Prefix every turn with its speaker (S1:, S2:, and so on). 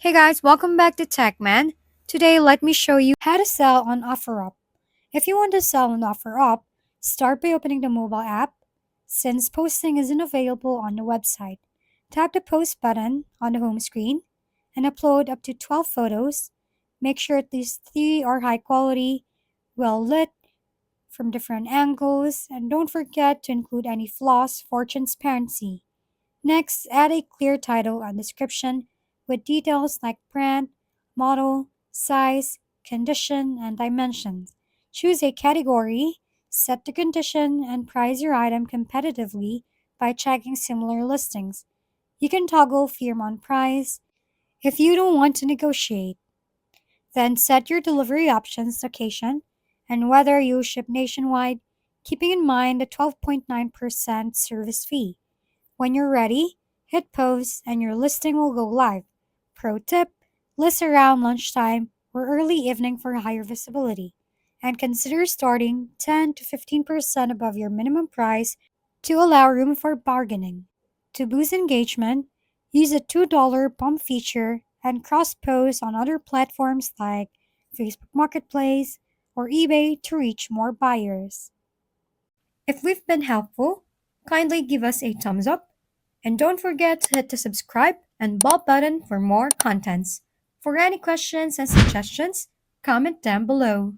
S1: Hey guys, welcome back to TechMan. Today, let me show you how to sell on OfferUp. If you want to sell on OfferUp, start by opening the mobile app. Since posting isn't available on the website, tap the post button on the home screen and upload up to 12 photos. Make sure at least 3 are high quality, well lit, from different angles, and don't forget to include any flaws for transparency. Next, add a clear title and description with details like brand, model, size, condition, and dimensions. Choose a category, set the condition, and price your item competitively by checking similar listings. You can toggle firm on price if you don't want to negotiate. Then set your delivery options, location, and whether you ship nationwide, keeping in mind the 12.9% service fee. When you're ready, hit post and your listing will go live. Pro tip: list around lunchtime or early evening for higher visibility. And consider starting 10 to 15% above your minimum price to allow room for bargaining. To boost engagement, use a $2 bump feature and cross post on other platforms like Facebook Marketplace or eBay to reach more buyers. If we've been helpful, kindly give us a thumbs up and don't forget to hit the subscribe and bell button for more contents. For any questions and suggestions, comment down below.